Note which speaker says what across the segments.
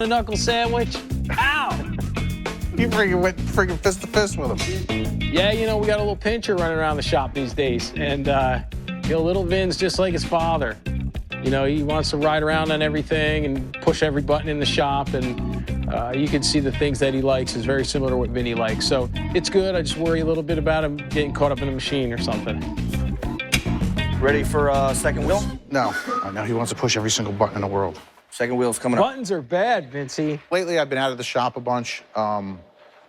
Speaker 1: The knuckle sandwich. Ow!
Speaker 2: You went fist to fist with him.
Speaker 1: Yeah, you know, we got a little pincher running around the shop these days. And, you know, little Vin's just like his father. You know, he wants to ride around on everything and push every button in the shop. And you can see the things that he likes is very similar to what Vinny likes. So it's good. I just worry a little bit about him getting caught up in a machine or something.
Speaker 3: Ready for second wheel?
Speaker 2: No, I know he wants to push every single button in the world.
Speaker 3: Second wheel's coming up.
Speaker 1: Buttons are bad, Vincey.
Speaker 2: Lately, I've been out of the shop a bunch. One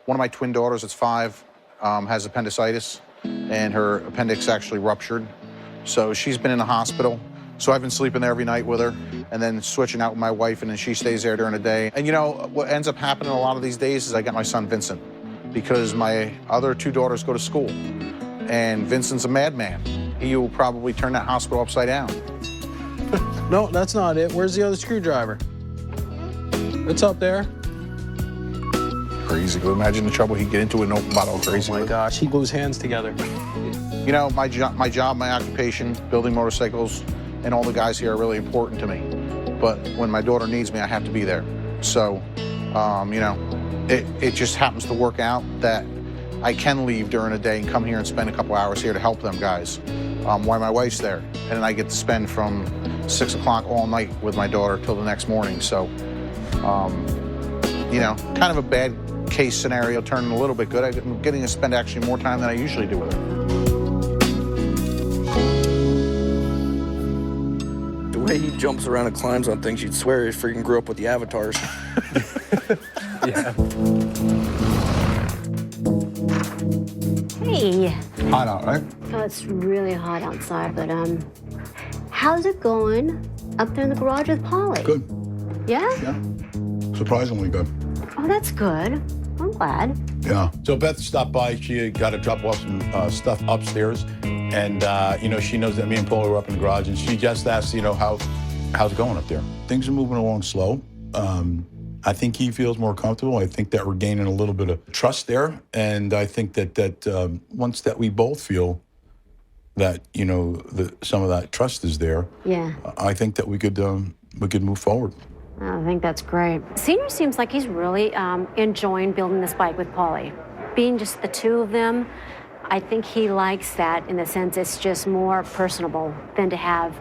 Speaker 2: of my twin daughters, that's 5, has appendicitis, and her appendix actually ruptured. So she's been in the hospital. So I've been sleeping there every night with her, and then switching out with my wife, and then she stays there during the day. And you know, what ends up happening a lot of these days is I got my son Vincent, because my other 2 daughters go to school, and Vincent's a madman. He will probably turn that hospital upside down.
Speaker 1: No, that's not it. Where's the other screwdriver? It's up there.
Speaker 2: Crazy. Imagine the trouble he'd get into with an open bottle of crazy.
Speaker 1: Oh my gosh, he glues hands together.
Speaker 2: You know, my job, my occupation, building motorcycles, and all the guys here are really important to me. But when my daughter needs me, I have to be there. So, you know, it just happens to work out that I can leave during the day and come here and spend a couple hours here to help them guys while my wife's there. And then I get to spend from 6 o'clock all night with my daughter till the next morning. So, you know, kind of a bad case scenario turning a little bit good. I'm getting to spend actually more time than I usually do with her.
Speaker 3: The way he jumps around and climbs on things, you'd swear he freaking grew up with the avatars.
Speaker 1: Yeah.
Speaker 4: Hey.
Speaker 2: Hot out, right?
Speaker 4: Oh, it's really hot outside, but how's it going up there in the garage with Polly?
Speaker 5: Good.
Speaker 4: Yeah?
Speaker 5: Yeah. Surprisingly good.
Speaker 4: Oh, that's good. I'm glad.
Speaker 5: Yeah. So Beth stopped by. She got to drop off some stuff upstairs, and you know, she knows that me and Paul were up in the garage, and she just asked, you know, how's it going up there? Things are moving along slow. I think he feels more comfortable. I think that we're gaining a little bit of trust there, and I think that once that we both feel that, you know, some of that trust is there,
Speaker 4: Yeah.
Speaker 5: I think that we could move forward.
Speaker 4: I think that's great. Senior seems like he's really enjoying building this bike with Polly. Being just the 2 of them, I think he likes that in the sense it's just more personable than to have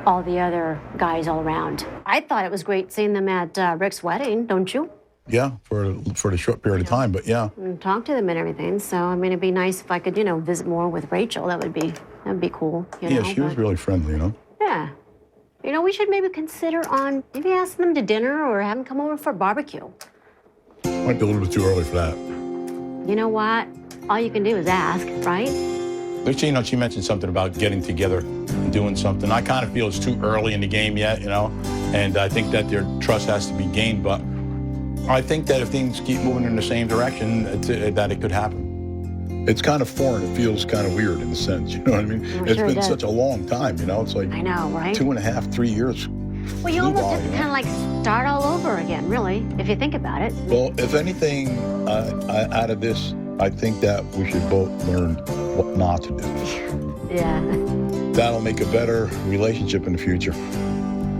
Speaker 4: all the other guys all around. I thought it was great seeing them at Rick's wedding, don't you?
Speaker 5: Yeah, for the short period of time, but yeah.
Speaker 4: And talk to them and everything. So I mean, it'd be nice if I could, you know, visit more with Rachel. That'd be cool. You know?
Speaker 5: She was really friendly, you know.
Speaker 4: Yeah. You know, we should maybe consider on maybe asking them to dinner or have them come over for a barbecue.
Speaker 5: Might be a little bit too early for that.
Speaker 4: You know what? All you can do is ask, right?
Speaker 5: You know, she mentioned something about getting together and doing something. I kind of feel it's too early in the game yet, you know, and I think that their trust has to be gained, but I think that if things keep moving in the same direction, that it could happen. It's kind of foreign. It feels kind of weird in a sense, you know what I mean?
Speaker 4: Well,
Speaker 5: it's
Speaker 4: sure
Speaker 5: been
Speaker 4: it
Speaker 5: such a long time, you know? It's like
Speaker 4: I know, right?
Speaker 5: 2.5, 3 years.
Speaker 4: Well, you almost have to kind of like start all over again, really, if you think about it.
Speaker 5: Well, if anything out of this, I think that we should both learn what not to do.
Speaker 4: Yeah.
Speaker 5: That'll make a better relationship in the future.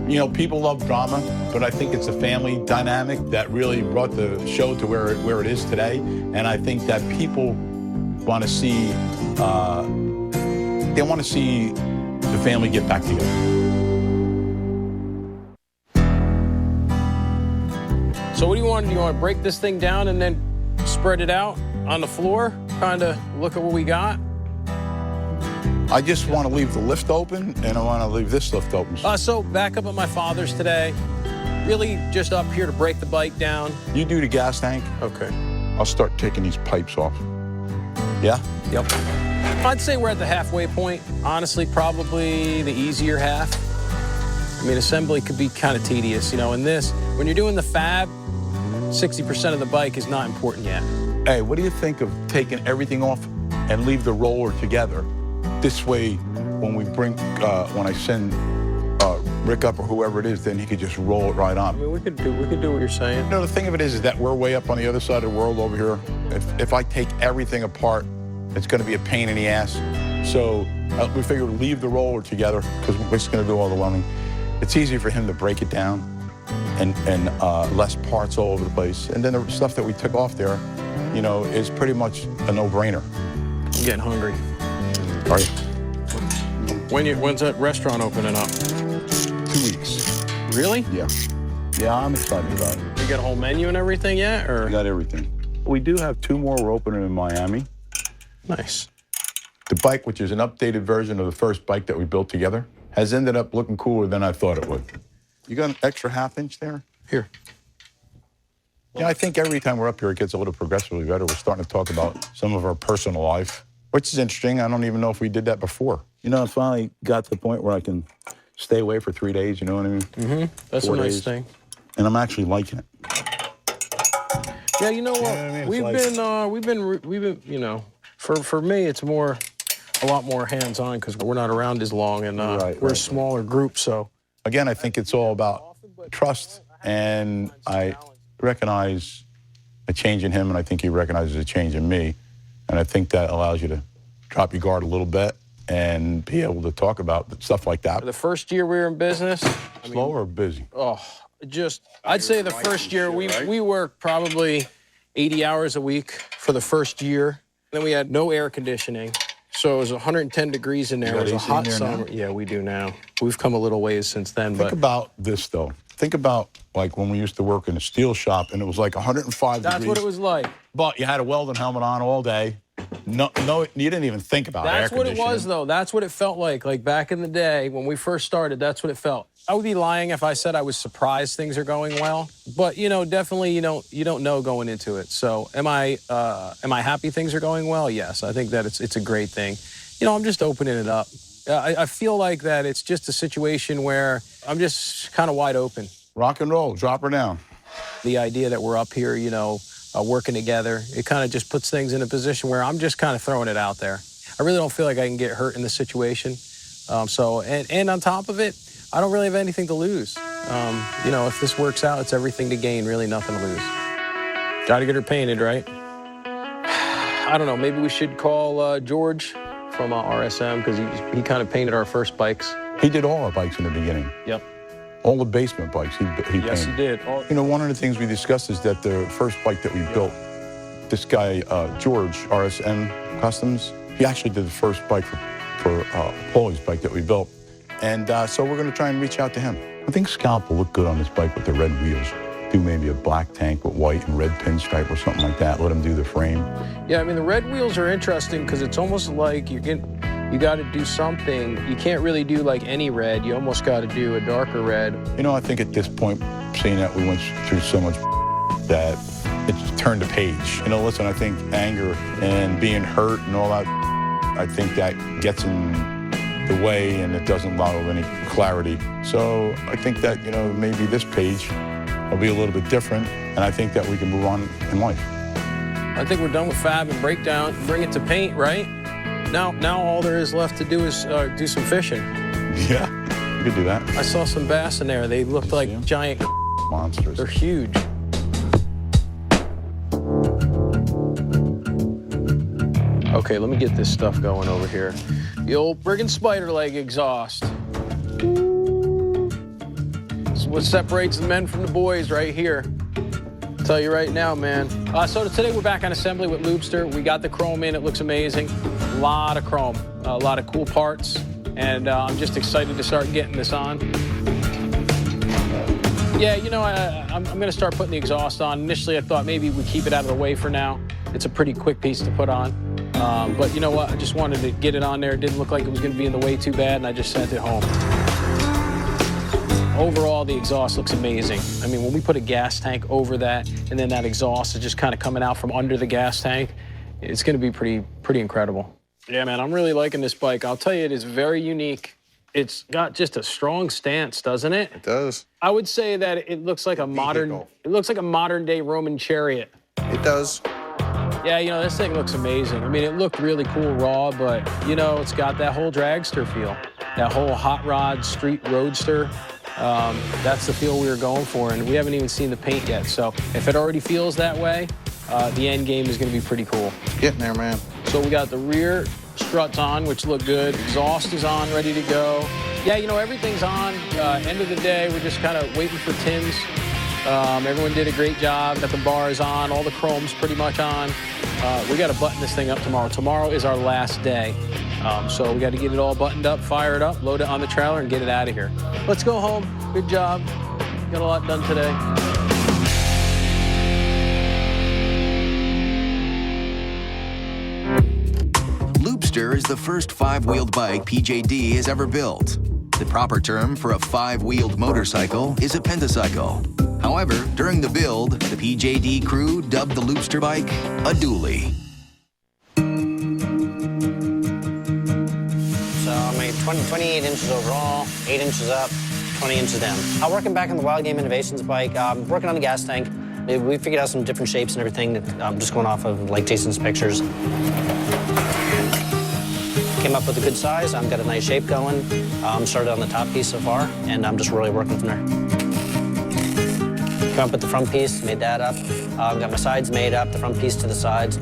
Speaker 5: You know, people love drama, but I think it's a family dynamic that really brought the show to where it is today. And I think that people want to see, they want to see the family get back together.
Speaker 1: So what do you want? Do you want to break this thing down and then spread it out on the floor? Kind of look at what we got?
Speaker 5: I just want to leave the lift open, and I want to leave this lift open.
Speaker 1: So back up at my father's today. Really just up here to break the bike down.
Speaker 5: You do the gas tank.
Speaker 1: Okay.
Speaker 5: I'll start taking these pipes off. Yeah?
Speaker 1: Yep. I'd say we're at the halfway point. Honestly, probably the easier half. I mean, assembly could be kind of tedious, you know. And this, when you're doing the fab, 60% of the bike is not important yet.
Speaker 5: Hey, what do you think of taking everything off and leave the roller together? This way, when I send Rick up or whoever it is, then he could just roll it right on.
Speaker 1: I mean, we could do what you're saying.
Speaker 5: You know, the thing of it is that we're way up on the other side of the world over here. If I take everything apart, it's going to be a pain in the ass. So we figured leave the roller together because we're just going to do all the welding. It's easy for him to break it down and less parts all over the place. And then the stuff that we took off there, you know, is pretty much a no-brainer.
Speaker 1: I'm getting hungry.
Speaker 5: Are you?
Speaker 1: When's that restaurant opening up?
Speaker 5: 2 weeks.
Speaker 1: Really?
Speaker 5: Yeah. Yeah, I'm excited about it.
Speaker 1: You got a whole menu and everything yet, or?
Speaker 5: We got everything. We do have 2 more we're opening in Miami.
Speaker 1: Nice.
Speaker 5: The bike, which is an updated version of the first bike that we built together, has ended up looking cooler than I thought it would. You got an extra half-inch there?
Speaker 1: Here.
Speaker 5: Yeah, I think every time we're up here, it gets a little progressively better. We're starting to talk about some of our personal life, which is interesting. I don't even know if we did that before. You know, I finally got to the point where I can stay away for 3 days, you know what I mean?
Speaker 1: Mm-hmm. That's
Speaker 5: 4
Speaker 1: a nice
Speaker 5: days.
Speaker 1: thing.
Speaker 5: And I'm actually liking it.
Speaker 1: Yeah, you know what?
Speaker 5: I mean?
Speaker 1: We've been, you know, for me, it's a lot more hands-on because we're not around as long and we're a smaller group, so.
Speaker 5: Again, I think it's all about trust, and I recognize a change in him, and I think he recognizes a change in me, and I think that allows you to drop your guard a little bit and be able to talk about stuff like that.
Speaker 1: The first year we were in business.
Speaker 5: Slow or busy?
Speaker 1: Oh, I'd say the first year we worked probably 80 hours a week for the first year. Then we had no air conditioning. So it was 110 degrees in there. It was a hot summer. Now? Yeah, we do now. We've come a little ways since then.
Speaker 5: Think about this, though. Think about, like, when we used to work in a steel shop, and it was like 105 degrees.
Speaker 1: That's what it was like.
Speaker 5: But you had a welding helmet on all day. No, you didn't even think about air conditioning.
Speaker 1: That's what it was, though. That's what it felt like. Like, back in the day, when we first started, that's what it felt. I would be lying if I said I was surprised things are going well. But, you know, definitely you don't know going into it. So am I happy things are going well? Yes, I think that it's a great thing. You know, I'm just opening it up. I feel like that it's just a situation where I'm just kind of wide open.
Speaker 5: Rock and roll, drop her down.
Speaker 1: The idea that we're up here, you know, working together, it kind of just puts things in a position where I'm just kind of throwing it out there. I really don't feel like I can get hurt in this situation. And on top of it, I don't really have anything to lose. You know, if this works out, it's everything to gain, really nothing to lose. Got to get her painted, right? I don't know, maybe we should call George from RSM, because he kind of painted our first bikes.
Speaker 5: He did all our bikes in the beginning.
Speaker 1: Yep.
Speaker 5: All the basement bikes he painted.
Speaker 1: Yes, he did.
Speaker 5: You know, one of the things we discussed is that the first bike that we built, this guy, George, RSM Customs, he actually did the first bike for Paul's bike that we built. And so we're going to try and reach out to him. I think Scalp will look good on this bike with the red wheels. Do maybe a black tank with white and red pinstripe or something like that. Let him do the frame.
Speaker 1: Yeah, I mean, the red wheels are interesting because it's almost like you got to do something. You can't really do like any red. You almost got to do a darker red.
Speaker 5: You know, I think at this point, seeing that we went through so much that it's turned a page. You know, listen, I think anger and being hurt and all that, I think that gets in the way and it doesn't allow any clarity. So I think that, you know, maybe this page will be a little bit different, and I think that we can move on in life.
Speaker 1: I think we're done with fab and breakdown. Bring it to paint, right? Now all there is left to do is do some fishing.
Speaker 5: Yeah, we could do that.
Speaker 1: I saw some bass in there. They looked like giant
Speaker 5: monsters.
Speaker 1: They're huge. Okay, let me get this stuff going over here. The old friggin' spider leg exhaust. This is what separates the men from the boys right here. I'll tell you right now, man. So today we're back on assembly with Loopster. We got the chrome in, it looks amazing. A lot of chrome, a lot of cool parts, and I'm just excited to start getting this on. Yeah, you know, I'm gonna start putting the exhaust on. Initially, I thought maybe we'd keep it out of the way for now. It's a pretty quick piece to put on. But you know what, I just wanted to get it on there. It didn't look like it was gonna be in the way too bad, and I just sent it home. Overall, the exhaust looks amazing. I mean, when we put a gas tank over that, and then that exhaust is just kind of coming out from under the gas tank, it's gonna be pretty incredible. Yeah, man, I'm really liking this bike. I'll tell you, it is very unique. It's got just a strong stance, doesn't it?
Speaker 2: It does.
Speaker 1: I would say that it looks like a modern day Roman chariot.
Speaker 2: It does.
Speaker 1: Yeah, you know, this thing looks amazing. I mean, it looked really cool raw, but, you know, it's got that whole dragster feel, that whole hot rod street roadster. That's the feel we were going for, and we haven't even seen the paint yet. So if it already feels that way, the end game is going to be pretty cool.
Speaker 2: Getting there, man.
Speaker 1: So we got the rear struts on, which look good. Exhaust is on, ready to go. Yeah, you know, everything's on. End of the day, we're just kind of waiting for Tim's Everyone did a great job. Got the bars on, all the chrome's pretty much on. We got to button this thing up tomorrow. Tomorrow is our last day. So we got to get it all buttoned up, fire it up, load it on the trailer, and get it out of here. Let's go home. Good job. Got a lot done today.
Speaker 6: Loopster is the first 5-wheeled bike PJD has ever built. The proper term for a 5-wheeled motorcycle is a pentacycle. However, during the build, the PJD crew dubbed the Loopster bike a dually.
Speaker 7: So I made 28 inches overall, 8 inches up, 20 inches down. I'm working back on the Wildgame Innovations bike, working on the gas tank. We figured out some different shapes and everything that I'm just going off of like Jason's pictures. Came up with a good size. I've got a nice shape going. Started on the top piece so far, and I'm just really working from there. Came up with the front piece, made that up. Got my sides made up, the front piece to the sides.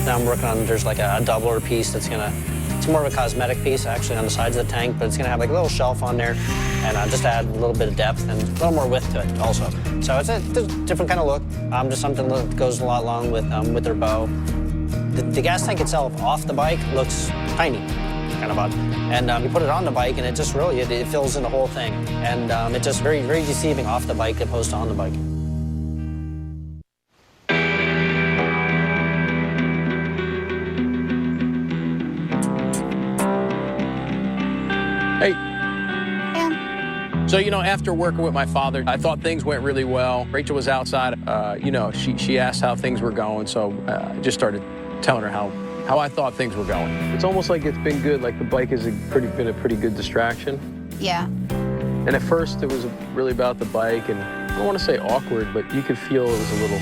Speaker 7: Now I'm working on, there's like a doubler piece that's it's more of a cosmetic piece actually on the sides of the tank, but it's gonna have like a little shelf on there, and just add a little bit of depth and a little more width to it also. So it's a different kind of look. Just something that goes a lot along with their bow. The gas tank itself off the bike looks tiny, kind of odd. And you put it on the bike and it just really, it fills in the whole thing. And it's just very, very deceiving off the bike opposed to on the bike.
Speaker 1: Hey. So, you know, after working with my father, I thought things went really well. Rachel was outside. You know, she asked how things were going, so I just started telling her how I thought things were going. It's almost like it's been good, like the bike has been a pretty good distraction.
Speaker 8: Yeah.
Speaker 1: And at first it was really about the bike, and I don't want to say awkward, but you could feel it was a little...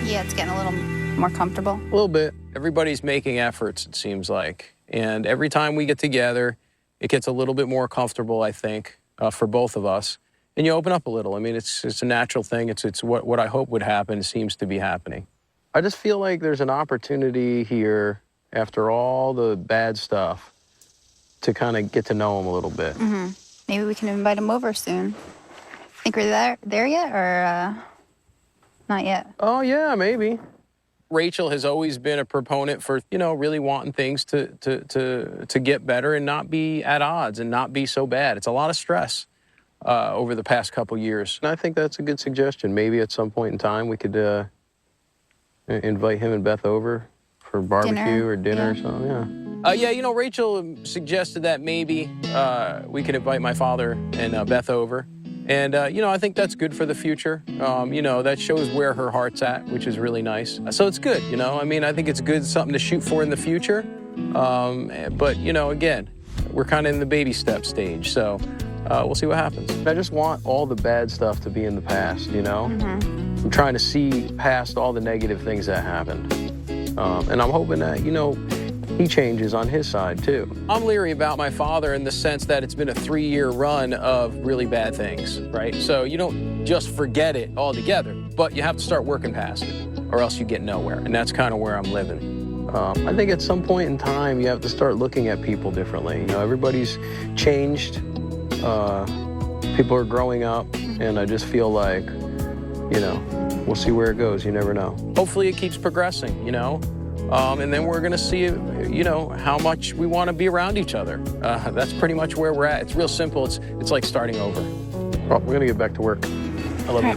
Speaker 8: Yeah, it's getting a little more comfortable.
Speaker 1: A little bit. Everybody's making efforts, it seems like. And every time we get together, it gets a little bit more comfortable, I think, for both of us. And you open up a little. I mean, it's a natural thing. It's what I hope would happen seems to be happening. I just feel like there's an opportunity here, after all the bad stuff, to kind of get to know him a little bit.
Speaker 8: Maybe we can invite him over soon. Think we're there yet, or not yet?
Speaker 1: Oh, yeah, maybe. Rachel has always been a proponent for, you know, really wanting things to get better and not be at odds and not be so bad. It's a lot of stress over the past couple years. And I think that's a good suggestion. Maybe at some point in time we could invite him and Beth over for barbecue or dinner or something, yeah, you know, Rachel suggested that maybe we could invite my father and Beth over. And, you know, I think that's good for the future. You know, that shows where her heart's at, which is really nice. So it's good, you know. I mean, I think it's good, something to shoot for in the future. But, you know, again, we're kind of in the baby step stage, so we'll see what happens. I just want all the bad stuff to be in the past, you know? I'm trying to see past all the negative things that happened. And I'm hoping that, you know, he changes on his side, too. I'm leery about my father in the sense that it's been a 3-year run of really bad things, right? So you don't just forget it altogether, but you have to start working past it, or else you get nowhere. And that's kind of where I'm living. I think at some point in time, you have to start looking at people differently. You know, everybody's changed. People are growing up, and I just feel like, you know, we'll see where it goes. You never know. Hopefully it keeps progressing, you know? And then we're going to see, you know, how much we want to be around each other. That's pretty much where we're at. It's real simple. It's like starting over. Well, we're going to get back to work. I love you.